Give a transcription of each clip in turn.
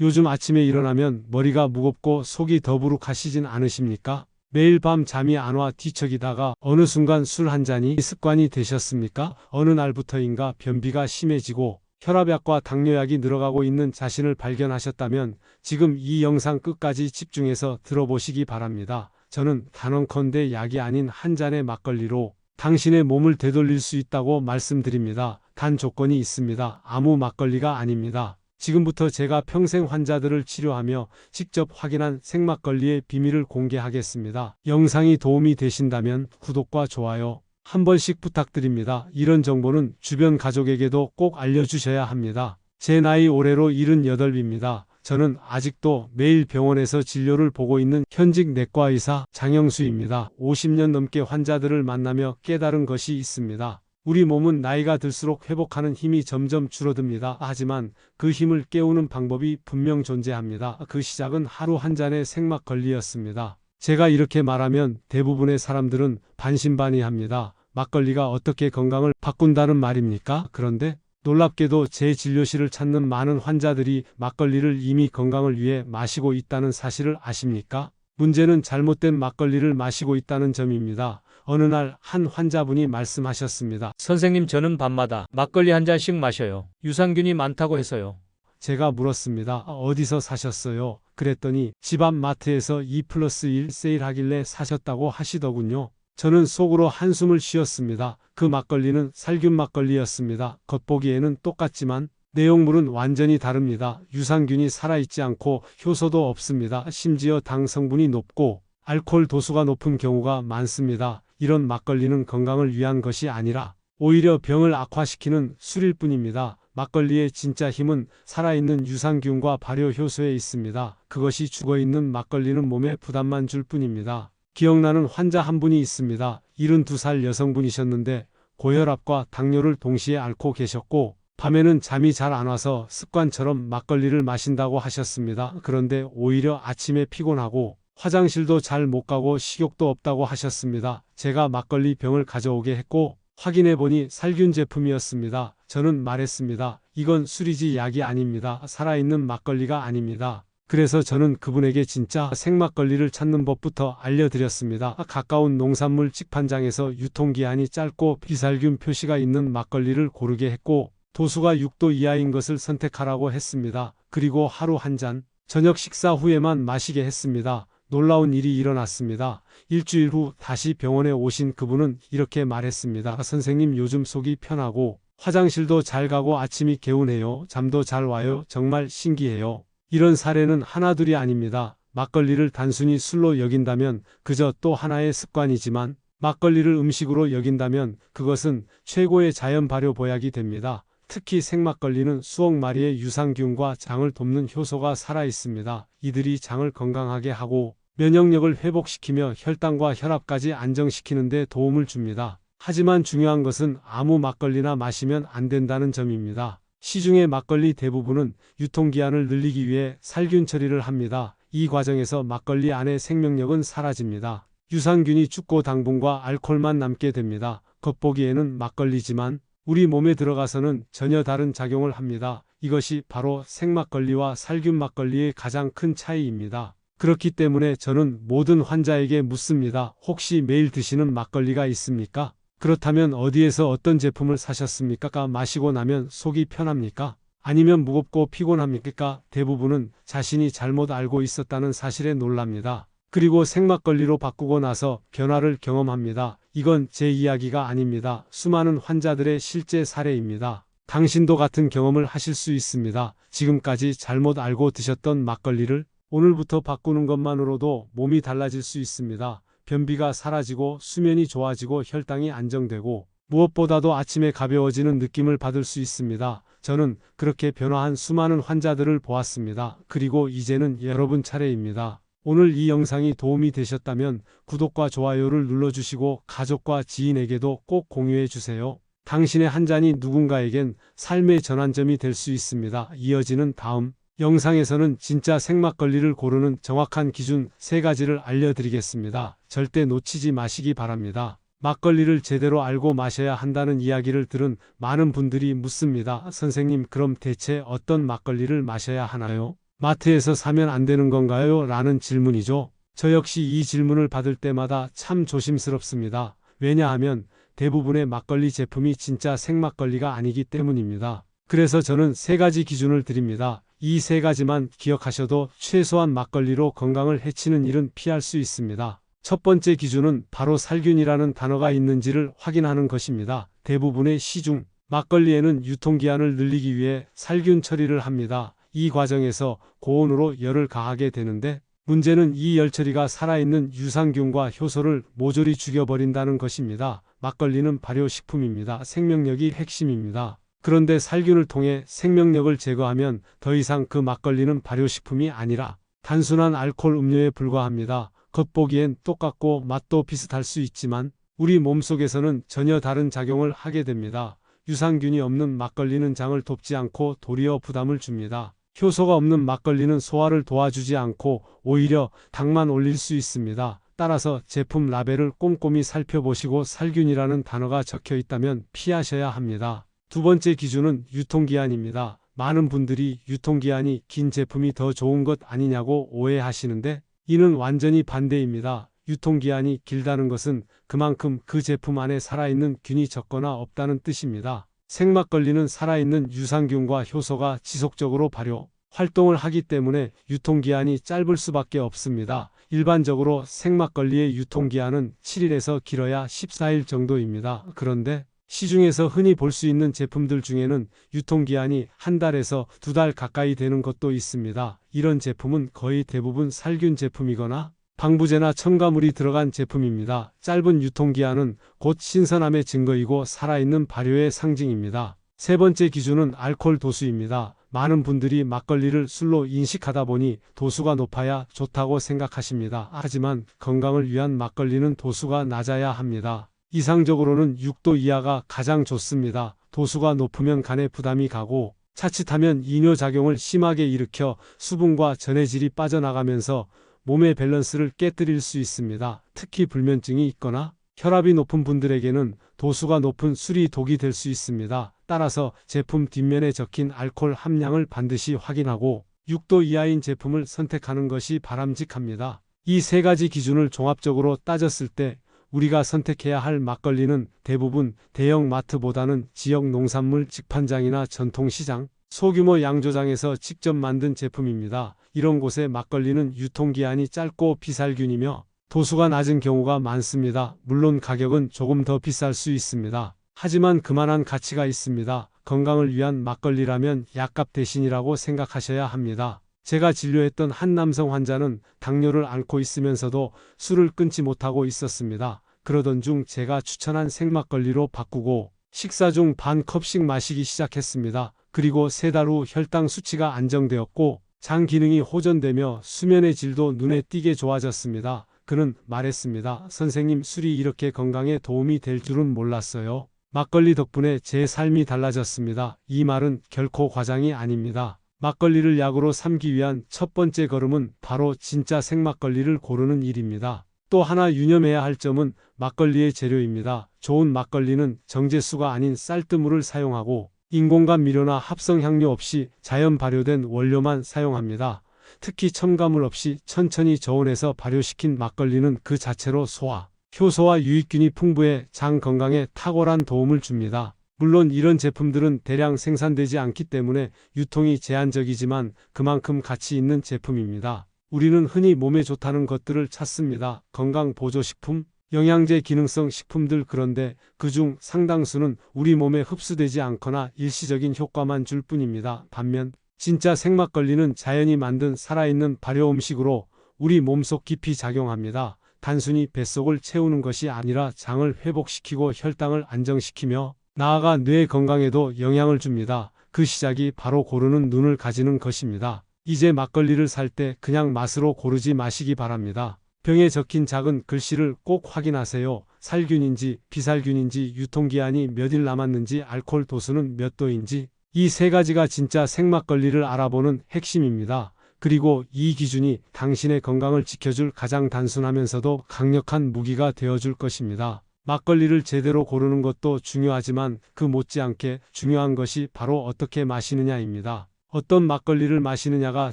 요즘 아침에 일어나면 머리가 무겁고 속이 더부룩하시진 않으십니까? 매일 밤 잠이 안 와 뒤척이다가 어느 순간 술 한 잔이 습관이 되셨습니까? 어느 날부터인가 변비가 심해지고 혈압약과 당뇨약이 늘어가고 있는 자신을 발견하셨다면 지금 이 영상 끝까지 집중해서 들어보시기 바랍니다. 저는 단언컨대 약이 아닌 한 잔의 막걸리로 당신의 몸을 되돌릴 수 있다고 말씀드립니다. 단 조건이 있습니다. 아무 막걸리가 아닙니다. 지금부터 제가 평생 환자들을 치료하며 직접 확인한 생막걸리의 비밀을 공개하겠습니다. 영상이 도움이 되신다면 구독과 좋아요 한 번씩 부탁드립니다. 이런 정보는 주변 가족에게도 꼭 알려주셔야 합니다. 제 나이 올해로 78입니다. 저는 아직도 매일 병원에서 진료를 보고 있는 현직 내과의사 장영수입니다. 50년 넘게 환자들을 만나며 깨달은 것이 있습니다. 우리 몸은 나이가 들수록 회복하는 힘이 점점 줄어듭니다. 하지만 그 힘을 깨우는 방법이 분명 존재합니다. 그 시작은 하루 한 잔의 생막걸리였습니다. 제가 이렇게 말하면 대부분의 사람들은 반신반의합니다. 막걸리가 어떻게 건강을 바꾼다는 말입니까? 그런데 놀랍게도 제 진료실을 찾는 많은 환자들이 막걸리를 이미 건강을 위해 마시고 있다는 사실을 아십니까? 문제는 잘못된 막걸리를 마시고 있다는 점입니다. 어느 날 한 환자분이 말씀하셨습니다. 선생님, 저는 밤마다 막걸리 한 잔씩 마셔요. 유산균이 많다고 해서요. 제가 물었습니다. 어디서 사셨어요? 그랬더니 집 앞 마트에서 2+1 세일하길래 사셨다고 하시더군요. 저는 속으로 한숨을 쉬었습니다. 그 막걸리는 살균 막걸리였습니다. 겉보기에는 똑같지만 내용물은 완전히 다릅니다. 유산균이 살아있지 않고 효소도 없습니다. 심지어 당 성분이 높고 알코올 도수가 높은 경우가 많습니다. 이런 막걸리는 건강을 위한 것이 아니라 오히려 병을 악화시키는 술일 뿐입니다. 막걸리의 진짜 힘은 살아있는 유산균과 발효효소에 있습니다. 그것이 죽어있는 막걸리는 몸에 부담만 줄 뿐입니다. 기억나는 환자 한 분이 있습니다. 72살 여성분이셨는데 고혈압과 당뇨를 동시에 앓고 계셨고 밤에는 잠이 잘 안 와서 습관처럼 막걸리를 마신다고 하셨습니다. 그런데 오히려 아침에 피곤하고 화장실도 잘 못 가고 식욕도 없다고 하셨습니다. 제가 막걸리 병을 가져오게 했고 확인해보니 살균 제품이었습니다. 저는 말했습니다. 이건 술이지 약이 아닙니다. 살아있는 막걸리가 아닙니다. 그래서 저는 그분에게 진짜 생막걸리를 찾는 법부터 알려드렸습니다. 가까운 농산물 직판장에서 유통기한이 짧고 비살균 표시가 있는 막걸리를 고르게 했고 도수가 6도 이하인 것을 선택하라고 했습니다. 그리고 하루 한 잔, 저녁 식사 후에만 마시게 했습니다. 놀라운 일이 일어났습니다. 일주일 후 다시 병원에 오신 그분은 이렇게 말했습니다. 선생님, 요즘 속이 편하고 화장실도 잘 가고 아침이 개운해요. 잠도 잘 와요. 정말 신기해요. 이런 사례는 하나둘이 아닙니다. 막걸리를 단순히 술로 여긴다면 그저 또 하나의 습관이지만 막걸리를 음식으로 여긴다면 그것은 최고의 자연 발효 보약이 됩니다. 특히 생막걸리는 수억 마리의 유산균과 장을 돕는 효소가 살아있습니다. 이들이 장을 건강하게 하고 면역력을 회복시키며 혈당과 혈압까지 안정시키는 데 도움을 줍니다. 하지만 중요한 것은 아무 막걸리나 마시면 안 된다는 점입니다. 시중의 막걸리 대부분은 유통기한을 늘리기 위해 살균 처리를 합니다. 이 과정에서 막걸리 안의 생명력은 사라집니다. 유산균이 죽고 당분과 알코올만 남게 됩니다. 겉보기에는 막걸리지만 우리 몸에 들어가서는 전혀 다른 작용을 합니다. 이것이 바로 생막걸리와 살균 막걸리의 가장 큰 차이입니다. 그렇기 때문에 저는 모든 환자에게 묻습니다. 혹시 매일 드시는 막걸리가 있습니까? 그렇다면 어디에서 어떤 제품을 사셨습니까? 마시고 나면 속이 편합니까? 아니면 무겁고 피곤합니까? 대부분은 자신이 잘못 알고 있었다는 사실에 놀랍니다. 그리고 생막걸리로 바꾸고 나서 변화를 경험합니다. 이건 제 이야기가 아닙니다. 수많은 환자들의 실제 사례입니다. 당신도 같은 경험을 하실 수 있습니다. 지금까지 잘못 알고 드셨던 막걸리를 오늘부터 바꾸는 것만으로도 몸이 달라질 수 있습니다. 변비가 사라지고 수면이 좋아지고 혈당이 안정되고 무엇보다도 아침에 가벼워지는 느낌을 받을 수 있습니다. 저는 그렇게 변화한 수많은 환자들을 보았습니다. 그리고 이제는 여러분 차례입니다. 오늘 이 영상이 도움이 되셨다면 구독과 좋아요를 눌러주시고 가족과 지인에게도 꼭 공유해주세요. 당신의 한 잔이 누군가에겐 삶의 전환점이 될 수 있습니다. 이어지는 다음 영상에서는 진짜 생막걸리를 고르는 정확한 기준 3가지를 알려드리겠습니다. 절대 놓치지 마시기 바랍니다. 막걸리를 제대로 알고 마셔야 한다는 이야기를 들은 많은 분들이 묻습니다. 선생님, 그럼 대체 어떤 막걸리를 마셔야 하나요? 마트에서 사면 안 되는 건가요? 라는 질문이죠. 저 역시 이 질문을 받을 때마다 참 조심스럽습니다. 왜냐하면 대부분의 막걸리 제품이 진짜 생막걸리가 아니기 때문입니다. 그래서 저는 세 가지 기준을 드립니다. 이 세 가지만 기억하셔도 최소한 막걸리로 건강을 해치는 일은 피할 수 있습니다. 첫 번째 기준은 바로 살균이라는 단어가 있는지를 확인하는 것입니다. 대부분의 시중 막걸리에는 유통기한을 늘리기 위해 살균 처리를 합니다. 이 과정에서 고온으로 열을 가하게 되는데 문제는 이 열 처리가 살아있는 유산균과 효소를 모조리 죽여버린다는 것입니다. 막걸리는 발효식품입니다. 생명력이 핵심입니다. 그런데 살균을 통해 생명력을 제거하면 더 이상 그 막걸리는 발효식품이 아니라 단순한 알코올 음료에 불과합니다. 겉보기엔 똑같고 맛도 비슷할 수 있지만 우리 몸속에서는 전혀 다른 작용을 하게 됩니다. 유산균이 없는 막걸리는 장을 돕지 않고 도리어 부담을 줍니다. 효소가 없는 막걸리는 소화를 도와주지 않고 오히려 당만 올릴 수 있습니다. 따라서 제품 라벨을 꼼꼼히 살펴보시고 살균이라는 단어가 적혀 있다면 피하셔야 합니다. 두 번째 기준은 유통기한입니다. 많은 분들이 유통기한이 긴 제품이 더 좋은 것 아니냐고 오해하시는데 이는 완전히 반대입니다. 유통기한이 길다는 것은 그만큼 그 제품 안에 살아있는 균이 적거나 없다는 뜻입니다. 생막걸리는 살아있는 유산균과 효소가 지속적으로 발효, 활동을 하기 때문에 유통기한이 짧을 수밖에 없습니다. 일반적으로 생막걸리의 유통기한은 7일에서 길어야 14일 정도입니다. 그런데 시중에서 흔히 볼 수 있는 제품들 중에는 유통기한이 한 달에서 두 달 가까이 되는 것도 있습니다. 이런 제품은 거의 대부분 살균 제품이거나 방부제나 첨가물이 들어간 제품입니다. 짧은 유통기한은 곧 신선함의 증거이고 살아있는 발효의 상징입니다. 세 번째 기준은 알코올 도수입니다. 많은 분들이 막걸리를 술로 인식하다 보니 도수가 높아야 좋다고 생각하십니다. 하지만 건강을 위한 막걸리는 도수가 낮아야 합니다. 이상적으로는 6도 이하가 가장 좋습니다. 도수가 높으면 간에 부담이 가고 자칫하면 이뇨작용을 심하게 일으켜 수분과 전해질이 빠져나가면서 몸의 밸런스를 깨뜨릴 수 있습니다. 특히 불면증이 있거나 혈압이 높은 분들에게는 도수가 높은 술이 독이 될 수 있습니다. 따라서 제품 뒷면에 적힌 알코올 함량을 반드시 확인하고 6도 이하인 제품을 선택하는 것이 바람직합니다. 이 세 가지 기준을 종합적으로 따졌을 때 우리가 선택해야 할 막걸리는 대부분 대형 마트보다는 지역 농산물 직판장이나 전통시장, 소규모 양조장에서 직접 만든 제품입니다. 이런 곳의 막걸리는 유통기한이 짧고 비살균이며 도수가 낮은 경우가 많습니다. 물론 가격은 조금 더 비쌀 수 있습니다. 하지만 그만한 가치가 있습니다. 건강을 위한 막걸리라면 약값 대신이라고 생각하셔야 합니다. 제가 진료했던 한 남성 환자는 당뇨를 앓고 있으면서도 술을 끊지 못하고 있었습니다. 그러던 중 제가 추천한 생막걸리로 바꾸고 식사 중 반 컵씩 마시기 시작했습니다. 그리고 3달 후 혈당 수치가 안정되었고 장 기능이 호전되며 수면의 질도 눈에 띄게 좋아졌습니다. 그는 말했습니다. 선생님, 술이 이렇게 건강에 도움이 될 줄은 몰랐어요. 막걸리 덕분에 제 삶이 달라졌습니다. 이 말은 결코 과장이 아닙니다. 막걸리를 약으로 삼기 위한 첫 번째 걸음은 바로 진짜 생막걸리를 고르는 일입니다. 또 하나 유념해야 할 점은 막걸리의 재료입니다. 좋은 막걸리는 정제수가 아닌 쌀뜨물을 사용하고 인공감 미료나 합성 향료 없이 자연 발효된 원료만 사용합니다. 특히 첨가물 없이 천천히 저온에서 발효시킨 막걸리는 그 자체로 소화, 효소와 유익균이 풍부해 장 건강에 탁월한 도움을 줍니다. 물론 이런 제품들은 대량 생산되지 않기 때문에 유통이 제한적이지만 그만큼 가치 있는 제품입니다. 우리는 흔히 몸에 좋다는 것들을 찾습니다. 건강보조식품, 영양제, 기능성 식품들. 그런데 그중 상당수는 우리 몸에 흡수되지 않거나 일시적인 효과만 줄 뿐입니다. 반면 진짜 생막걸리는 자연이 만든 살아있는 발효 음식으로 우리 몸속 깊이 작용합니다. 단순히 뱃속을 채우는 것이 아니라 장을 회복시키고 혈당을 안정시키며 나아가 뇌 건강에도 영향을 줍니다. 그 시작이 바로 고르는 눈을 가지는 것입니다. 이제 막걸리를 살 때 그냥 맛으로 고르지 마시기 바랍니다. 병에 적힌 작은 글씨를 꼭 확인하세요. 살균인지 비살균인지, 유통기한이 몇 일 남았는지, 알코올 도수는 몇 도인지. 이 세 가지가 진짜 생막걸리를 알아보는 핵심입니다. 그리고 이 기준이 당신의 건강을 지켜줄 가장 단순하면서도 강력한 무기가 되어줄 것입니다. 막걸리를 제대로 고르는 것도 중요하지만 그 못지않게 중요한 것이 바로 어떻게 마시느냐입니다. 어떤 막걸리를 마시느냐가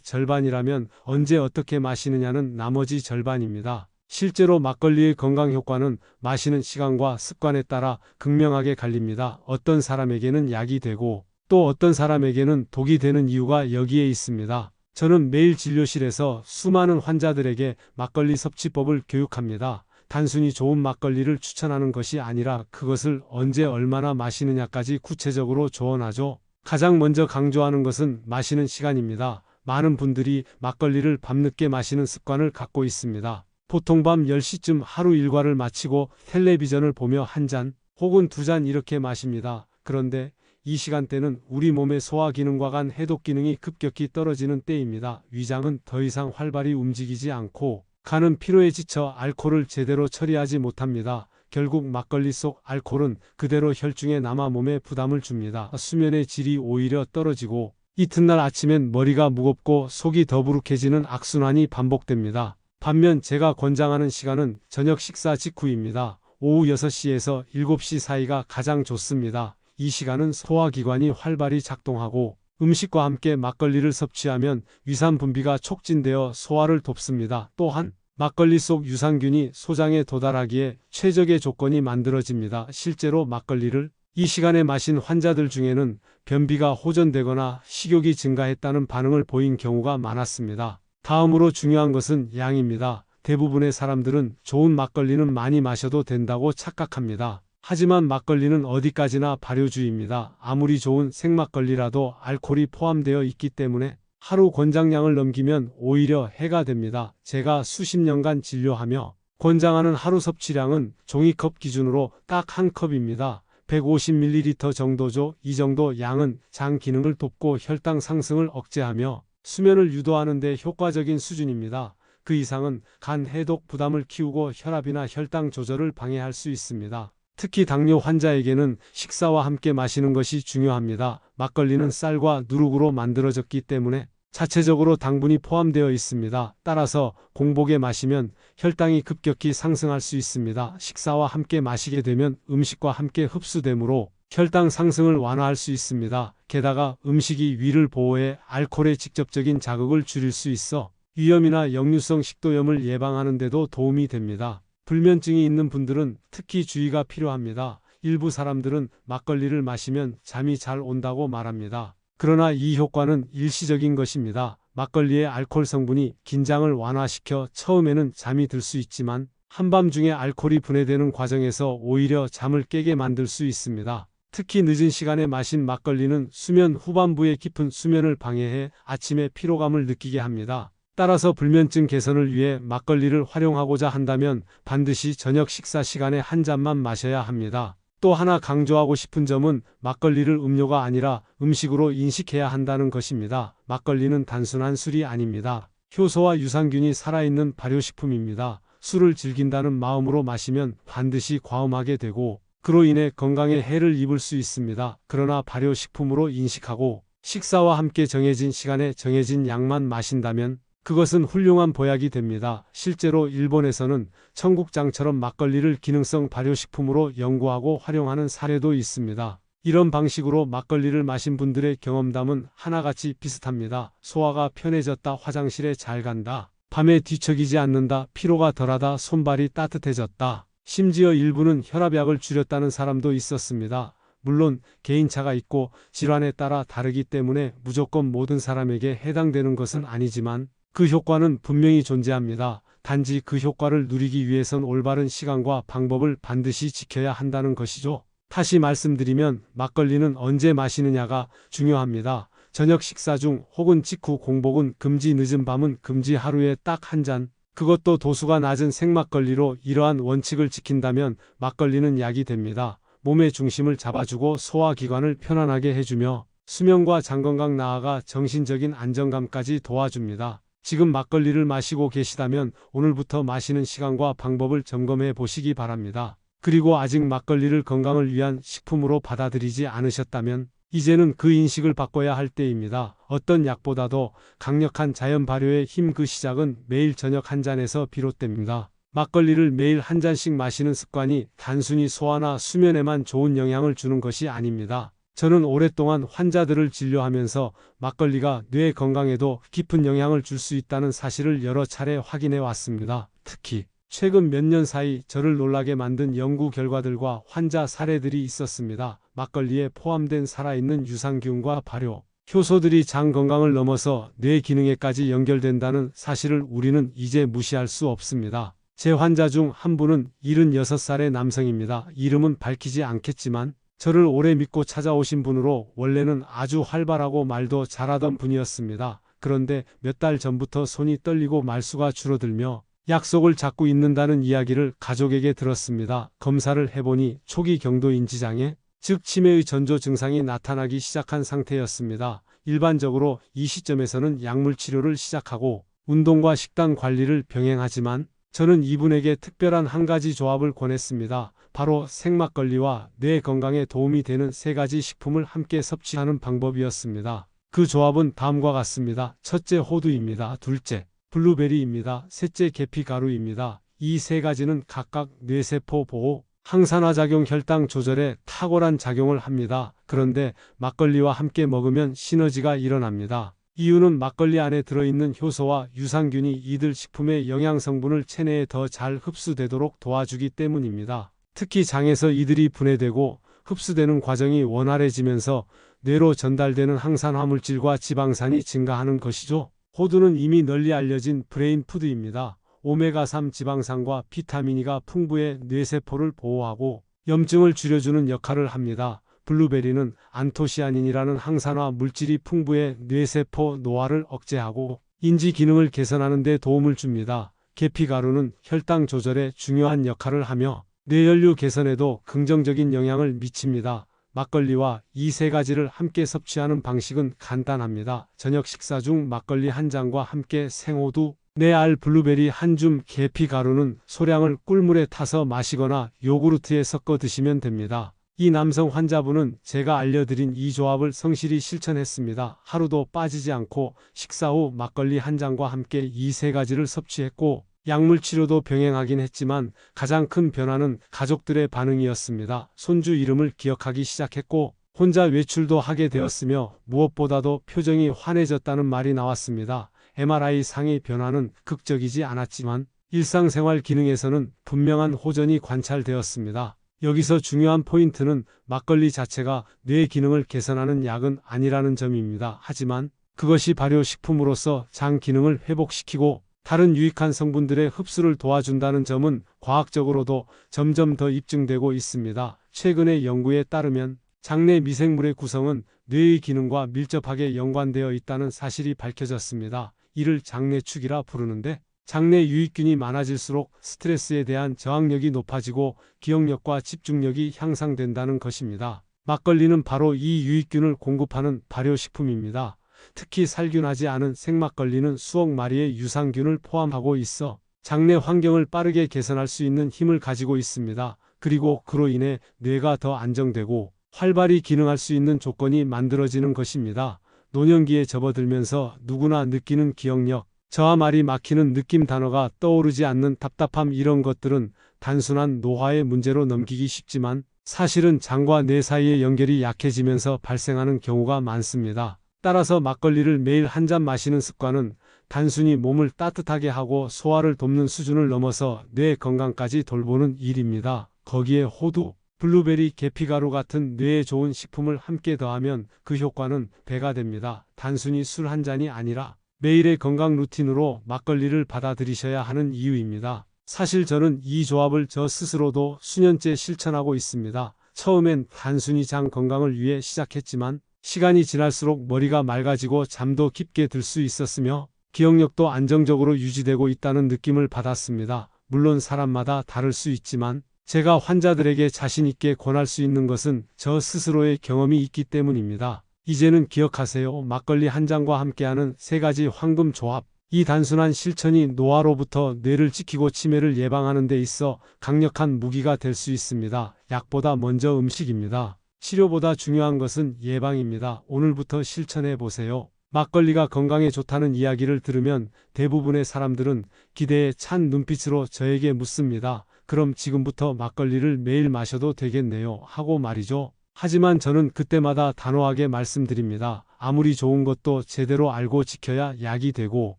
절반이라면 언제 어떻게 마시느냐는 나머지 절반입니다. 실제로 막걸리의 건강 효과는 마시는 시간과 습관에 따라 극명하게 갈립니다. 어떤 사람에게는 약이 되고 또 어떤 사람에게는 독이 되는 이유가 여기에 있습니다. 저는 매일 진료실에서 수많은 환자들에게 막걸리 섭취법을 교육합니다. 단순히 좋은 막걸리를 추천하는 것이 아니라 그것을 언제 얼마나 마시느냐까지 구체적으로 조언하죠. 가장 먼저 강조하는 것은 마시는 시간입니다. 많은 분들이 막걸리를 밤늦게 마시는 습관을 갖고 있습니다. 보통 밤 10시쯤 하루 일과를 마치고 텔레비전을 보며 한 잔 혹은 두 잔 이렇게 마십니다. 그런데 이 시간대는 우리 몸의 소화 기능과 간 해독 기능이 급격히 떨어지는 때입니다. 위장은 더 이상 활발히 움직이지 않고 간은 피로에 지쳐 알코올을 제대로 처리하지 못합니다. 결국 막걸리 속 알코올은 그대로 혈중에 남아 몸에 부담을 줍니다. 수면의 질이 오히려 떨어지고 이튿날 아침엔 머리가 무겁고 속이 더부룩해지는 악순환이 반복됩니다. 반면 제가 권장하는 시간은 저녁 식사 직후입니다. 오후 6시에서 7시 사이가 가장 좋습니다. 이 시간은 소화기관이 활발히 작동하고 음식과 함께 막걸리를 섭취하면 위산 분비가 촉진되어 소화를 돕습니다. 또한 막걸리 속 유산균이 소장에 도달하기에 최적의 조건이 만들어집니다. 실제로 막걸리를 이 시간에 마신 환자들 중에는 변비가 호전되거나 식욕이 증가했다는 반응을 보인 경우가 많았습니다. 다음으로 중요한 것은 양입니다. 대부분의 사람들은 좋은 막걸리는 많이 마셔도 된다고 착각합니다. 하지만 막걸리는 어디까지나 발효주의입니다. 아무리 좋은 생막걸리라도 알코올이 포함되어 있기 때문에 하루 권장량을 넘기면 오히려 해가 됩니다. 제가 수십 년간 진료하며 권장하는 하루 섭취량은 종이컵 기준으로 딱 한 컵입니다. 150ml 정도죠. 이 정도 양은 장 기능을 돕고 혈당 상승을 억제하며 수면을 유도하는 데 효과적인 수준입니다. 그 이상은 간 해독 부담을 키우고 혈압이나 혈당 조절을 방해할 수 있습니다. 특히 당뇨 환자에게는 식사와 함께 마시는 것이 중요합니다. 막걸리는 쌀과 누룩으로 만들어졌기 때문에 자체적으로 당분이 포함되어 있습니다. 따라서 공복에 마시면 혈당이 급격히 상승할 수 있습니다. 식사와 함께 마시게 되면 음식과 함께 흡수되므로 혈당 상승을 완화할 수 있습니다. 게다가 음식이 위를 보호해 알코올의 직접적인 자극을 줄일 수 있어 위염이나 역류성 식도염을 예방하는 데도 도움이 됩니다. 불면증이 있는 분들은 특히 주의가 필요합니다. 일부 사람들은 막걸리를 마시면 잠이 잘 온다고 말합니다. 그러나 이 효과는 일시적인 것입니다. 막걸리의 알코올 성분이 긴장을 완화시켜 처음에는 잠이 들 수 있지만 한밤중에 알코올이 분해되는 과정에서 오히려 잠을 깨게 만들 수 있습니다. 특히 늦은 시간에 마신 막걸리는 수면 후반부의 깊은 수면을 방해해 아침에 피로감을 느끼게 합니다. 따라서 불면증 개선을 위해 막걸리를 활용하고자 한다면 반드시 저녁 식사 시간에 한 잔만 마셔야 합니다. 또 하나 강조하고 싶은 점은 막걸리를 음료가 아니라 음식으로 인식해야 한다는 것입니다. 막걸리는 단순한 술이 아닙니다. 효소와 유산균이 살아있는 발효식품입니다. 술을 즐긴다는 마음으로 마시면 반드시 과음하게 되고 그로 인해 건강에 해를 입을 수 있습니다. 그러나 발효식품으로 인식하고 식사와 함께 정해진 시간에 정해진 양만 마신다면 그것은 훌륭한 보약이 됩니다. 실제로 일본에서는 청국장처럼 막걸리를 기능성 발효식품으로 연구하고 활용하는 사례도 있습니다. 이런 방식으로 막걸리를 마신 분들의 경험담은 하나같이 비슷합니다. 소화가 편해졌다, 화장실에 잘 간다, 밤에 뒤척이지 않는다, 피로가 덜하다, 손발이 따뜻해졌다. 심지어 일부는 혈압약을 줄였다는 사람도 있었습니다. 물론 개인차가 있고 질환에 따라 다르기 때문에 무조건 모든 사람에게 해당되는 것은 아니지만 그 효과는 분명히 존재합니다. 단지 그 효과를 누리기 위해선 올바른 시간과 방법을 반드시 지켜야 한다는 것이죠. 다시 말씀드리면 막걸리는 언제 마시느냐가 중요합니다. 저녁 식사 중 혹은 직후 공복은 금지, 늦은 밤은 금지, 하루에 딱 한 잔. 그것도 도수가 낮은 생막걸리로 이러한 원칙을 지킨다면 막걸리는 약이 됩니다. 몸의 중심을 잡아주고 소화기관을 편안하게 해주며 수면과 장건강 나아가 정신적인 안정감까지 도와줍니다. 지금 막걸리를 마시고 계시다면 오늘부터 마시는 시간과 방법을 점검해 보시기 바랍니다. 그리고 아직 막걸리를 건강을 위한 식품으로 받아들이지 않으셨다면 이제는 그 인식을 바꿔야 할 때입니다. 어떤 약보다도 강력한 자연 발효의 힘, 그 시작은 매일 저녁 한 잔에서 비롯됩니다. 막걸리를 매일 한 잔씩 마시는 습관이 단순히 소화나 수면에만 좋은 영향을 주는 것이 아닙니다. 저는 오랫동안 환자들을 진료하면서 막걸리가 뇌 건강에도 깊은 영향을 줄 수 있다는 사실을 여러 차례 확인해 왔습니다. 특히 최근 몇 년 사이 저를 놀라게 만든 연구 결과들과 환자 사례들이 있었습니다. 막걸리에 포함된 살아있는 유산균과 발효, 효소들이 장 건강을 넘어서 뇌 기능에까지 연결된다는 사실을 우리는 이제 무시할 수 없습니다. 제 환자 중 한 분은 76살의 남성입니다. 이름은 밝히지 않겠지만 저를 오래 믿고 찾아오신 분으로 원래는 아주 활발하고 말도 잘하던 분이었습니다. 그런데 몇 달 전부터 손이 떨리고 말수가 줄어들며 약속을 잡고 있는다는 이야기를 가족에게 들었습니다. 검사를 해보니 초기 경도 인지장애, 즉 치매의 전조 증상이 나타나기 시작한 상태였습니다. 일반적으로 이 시점에서는 약물 치료를 시작하고 운동과 식단 관리를 병행하지만 저는 이분에게 특별한 한 가지 조합을 권했습니다. 바로 생막걸리와 뇌 건강에 도움이 되는 3가지 식품을 함께 섭취하는 방법이었습니다. 그 조합은 다음과 같습니다. 첫째 호두입니다. 둘째 블루베리입니다. 셋째 계피가루입니다. 이 3가지는 각각 뇌세포 보호, 항산화 작용, 혈당 조절에 탁월한 작용을 합니다. 그런데 막걸리와 함께 먹으면 시너지가 일어납니다. 이유는 막걸리 안에 들어있는 효소와 유산균이 이들 식품의 영양 성분을 체내에 더 잘 흡수되도록 도와주기 때문입니다. 특히 장에서 이들이 분해되고 흡수되는 과정이 원활해지면서 뇌로 전달되는 항산화 물질과 지방산이 증가하는 것이죠. 호두는 이미 널리 알려진 브레인 푸드입니다. 오메가3 지방산과 비타민 E가 풍부해 뇌세포를 보호하고 염증을 줄여주는 역할을 합니다. 블루베리는 안토시아닌이라는 항산화 물질이 풍부해 뇌세포 노화를 억제하고 인지 기능을 개선하는 데 도움을 줍니다. 계피가루는 혈당 조절에 중요한 역할을 하며 뇌연류 개선에도 긍정적인 영향을 미칩니다. 막걸리와 이 3가지를 함께 섭취하는 방식은 간단합니다. 저녁 식사 중 막걸리 한 잔과 함께 생호두, 4알 블루베리 한 줌, 계피가루는 소량을 꿀물에 타서 마시거나 요구르트에 섞어 드시면 됩니다. 이 남성 환자분은 제가 알려드린 이 조합을 성실히 실천했습니다. 하루도 빠지지 않고 식사 후 막걸리 한 잔과 함께 이 3가지를 섭취했고 약물 치료도 병행하긴 했지만 가장 큰 변화는 가족들의 반응이었습니다. 손주 이름을 기억하기 시작했고 혼자 외출도 하게 되었으며 무엇보다도 표정이 환해졌다는 말이 나왔습니다. MRI 상의 변화는 극적이지 않았지만 일상생활 기능에서는 분명한 호전이 관찰되었습니다. 여기서 중요한 포인트는 막걸리 자체가 뇌 기능을 개선하는 약은 아니라는 점입니다. 하지만 그것이 발효식품으로서 장 기능을 회복시키고 다른 유익한 성분들의 흡수를 도와준다는 점은 과학적으로도 점점 더 입증되고 있습니다. 최근의 연구에 따르면 장내 미생물의 구성은 뇌의 기능과 밀접하게 연관되어 있다는 사실이 밝혀졌습니다. 이를 장내축이라 부르는데 장내 유익균이 많아질수록 스트레스에 대한 저항력이 높아지고 기억력과 집중력이 향상된다는 것입니다. 막걸리는 바로 이 유익균을 공급하는 발효식품입니다. 특히 살균하지 않은 생막걸리는 수억 마리의 유산균을 포함하고 있어 장내 환경을 빠르게 개선할 수 있는 힘을 가지고 있습니다. 그리고 그로 인해 뇌가 더 안정되고 활발히 기능할 수 있는 조건이 만들어지는 것입니다. 노년기에 접어들면서 누구나 느끼는 기억력, 저와 말이 막히는 느낌, 단어가 떠오르지 않는 답답함, 이런 것들은 단순한 노화의 문제로 넘기기 쉽지만 사실은 장과 뇌 사이의 연결이 약해지면서 발생하는 경우가 많습니다. 따라서 막걸리를 매일 한 잔 마시는 습관은 단순히 몸을 따뜻하게 하고 소화를 돕는 수준을 넘어서 뇌 건강까지 돌보는 일입니다. 거기에 호두, 블루베리, 계피가루 같은 뇌에 좋은 식품을 함께 더하면 그 효과는 배가 됩니다. 단순히 술 한 잔이 아니라 매일의 건강 루틴으로 막걸리를 받아들이셔야 하는 이유입니다. 사실 저는 이 조합을 저 스스로도 수년째 실천하고 있습니다. 처음엔 단순히 장 건강을 위해 시작했지만 시간이 지날수록 머리가 맑아지고 잠도 깊게 들 수 있었으며 기억력도 안정적으로 유지되고 있다는 느낌을 받았습니다. 물론 사람마다 다를 수 있지만 제가 환자들에게 자신 있게 권할 수 있는 것은 저 스스로의 경험이 있기 때문입니다. 이제는 기억하세요. 막걸리 한 잔과 함께하는 3가지 황금 조합. 이 단순한 실천이 노화로부터 뇌를 지키고 치매를 예방하는 데 있어 강력한 무기가 될 수 있습니다. 약보다 먼저 음식입니다. 치료보다 중요한 것은 예방입니다. 오늘부터 실천해 보세요. 막걸리가 건강에 좋다는 이야기를 들으면 대부분의 사람들은 기대에 찬 눈빛으로 저에게 묻습니다. 그럼 지금부터 막걸리를 매일 마셔도 되겠네요 하고 말이죠. 하지만 저는 그때마다 단호하게 말씀드립니다. 아무리 좋은 것도 제대로 알고 지켜야 약이 되고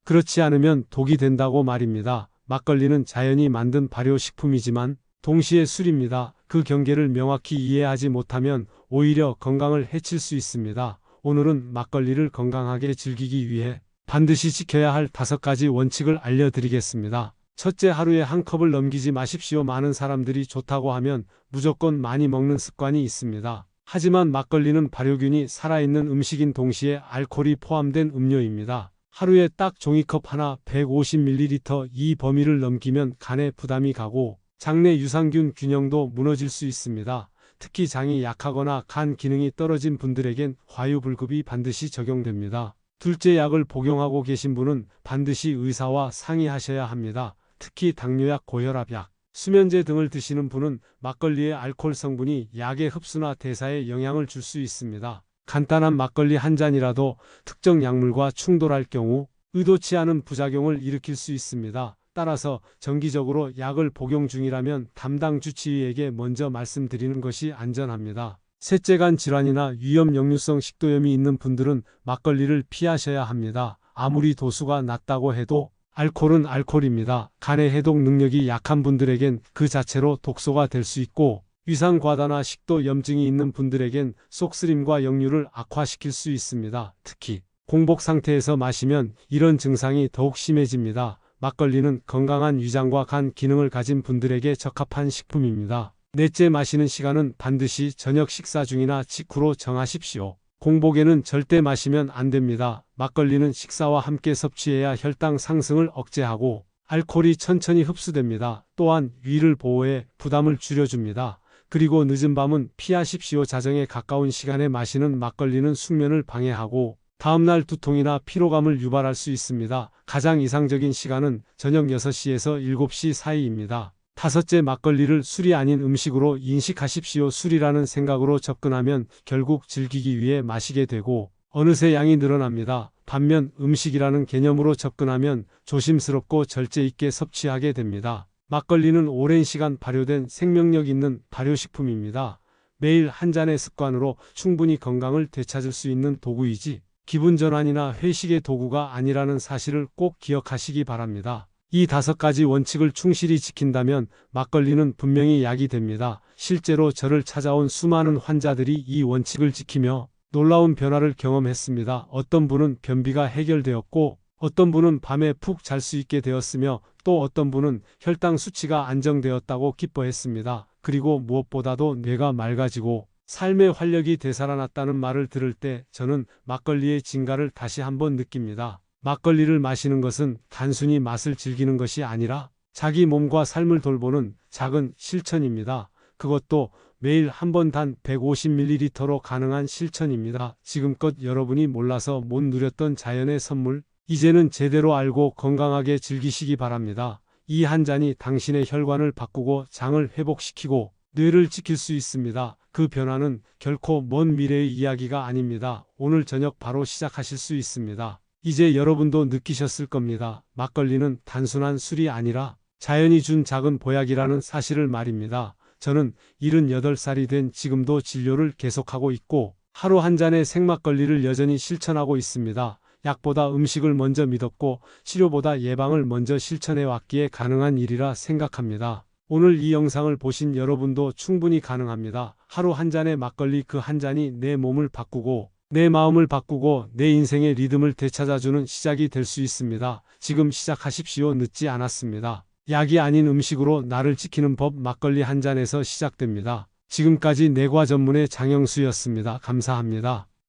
그렇지 않으면 독이 된다고 말입니다. 막걸리는 자연이 만든 발효식품이지만 동시에 술입니다. 그 경계를 명확히 이해하지 못하면 오히려 건강을 해칠 수 있습니다. 오늘은 막걸리를 건강하게 즐기기 위해 반드시 지켜야 할 5가지 원칙을 알려드리겠습니다. 첫째, 하루에 한 컵을 넘기지 마십시오. 많은 사람들이 좋다고 하면 무조건 많이 먹는 습관이 있습니다. 하지만 막걸리는 발효균이 살아있는 음식인 동시에 알코올이 포함된 음료입니다. 하루에 딱 종이컵 하나 150ml 이 범위를 넘기면 간에 부담이 가고 장내 유산균 균형도 무너질 수 있습니다. 특히 장이 약하거나 간 기능이 떨어진 분들에겐 과유불급이 반드시 적용됩니다. 둘째, 약을 복용하고 계신 분은 반드시 의사와 상의하셔야 합니다. 특히 당뇨약, 고혈압약, 수면제 등을 드시는 분은 막걸리의 알코올 성분이 약의 흡수나 대사에 영향을 줄 수 있습니다. 간단한 막걸리 한 잔이라도 특정 약물과 충돌할 경우 의도치 않은 부작용을 일으킬 수 있습니다. 따라서 정기적으로 약을 복용 중이라면 담당 주치의에게 먼저 말씀드리는 것이 안전합니다. 셋째, 간 질환이나 위염 역류성 식도염이 있는 분들은 막걸리를 피하셔야 합니다. 아무리 도수가 낮다고 해도 알코올은 알코올입니다. 간의 해독 능력이 약한 분들에겐 그 자체로 독소가 될 수 있고 위산과다나 식도염증이 있는 분들에겐 속쓰림과 역류를 악화시킬 수 있습니다. 특히 공복 상태에서 마시면 이런 증상이 더욱 심해집니다. 막걸리는 건강한 위장과 간 기능을 가진 분들에게 적합한 식품입니다. 넷째, 마시는 시간은 반드시 저녁 식사 중이나 직후로 정하십시오. 공복에는 절대 마시면 안 됩니다. 막걸리는 식사와 함께 섭취해야 혈당 상승을 억제하고 알코올이 천천히 흡수됩니다. 또한 위를 보호해 부담을 줄여줍니다. 그리고 늦은 밤은 피하십시오. 자정에 가까운 시간에 마시는 막걸리는 숙면을 방해하고 다음날 두통이나 피로감을 유발할 수 있습니다. 가장 이상적인 시간은 저녁 6시에서 7시 사이입니다. 다섯째, 막걸리를 술이 아닌 음식으로 인식하십시오. 술이라는 생각으로 접근하면 결국 즐기기 위해 마시게 되고 어느새 양이 늘어납니다. 반면 음식이라는 개념으로 접근하면 조심스럽고 절제 있게 섭취하게 됩니다. 막걸리는 오랜 시간 발효된 생명력 있는 발효식품입니다. 매일 한 잔의 습관으로 충분히 건강을 되찾을 수 있는 도구이지 기분 전환이나 회식의 도구가 아니라는 사실을 꼭 기억하시기 바랍니다. 이 5가지 원칙을 충실히 지킨다면 막걸리는 분명히 약이 됩니다. 실제로 저를 찾아온 수많은 환자들이 이 원칙을 지키며 놀라운 변화를 경험했습니다. 어떤 분은 변비가 해결되었고 어떤 분은 밤에 푹 잘 수 있게 되었으며 또 어떤 분은 혈당 수치가 안정되었다고 기뻐했습니다. 그리고 무엇보다도 뇌가 맑아지고 삶의 활력이 되살아났다는 말을 들을 때 저는 막걸리의 진가를 다시 한번 느낍니다. 막걸리를 마시는 것은 단순히 맛을 즐기는 것이 아니라 자기 몸과 삶을 돌보는 작은 실천입니다. 그것도 매일 한 번 단 150ml로 가능한 실천입니다. 지금껏 여러분이 몰라서 못 누렸던 자연의 선물, 이제는 제대로 알고 건강하게 즐기시기 바랍니다. 이 한 잔이 당신의 혈관을 바꾸고 장을 회복시키고 뇌를 지킬 수 있습니다. 그 변화는 결코 먼 미래의 이야기가 아닙니다. 오늘 저녁 바로 시작하실 수 있습니다. 이제 여러분도 느끼셨을 겁니다. 막걸리는 단순한 술이 아니라 자연이 준 작은 보약이라는 사실을 말입니다. 저는 78살이 된 지금도 진료를 계속하고 있고 하루 한 잔의 생막걸리를 여전히 실천하고 있습니다. 약보다 음식을 먼저 믿었고 치료보다 예방을 먼저 실천해 왔기에 가능한 일이라 생각합니다. 오늘 이 영상을 보신 여러분도 충분히 가능합니다. 하루 한 잔의 막걸리, 그 한 잔이 내 몸을 바꾸고 내 마음을 바꾸고 내 인생의 리듬을 되찾아주는 시작이 될 수 있습니다. 지금 시작하십시오. 늦지 않았습니다. 약이 아닌 음식으로 나를 지키는 법, 막걸리 한 잔에서 시작됩니다. 지금까지 내과 전문의 장영수였습니다. 감사합니다.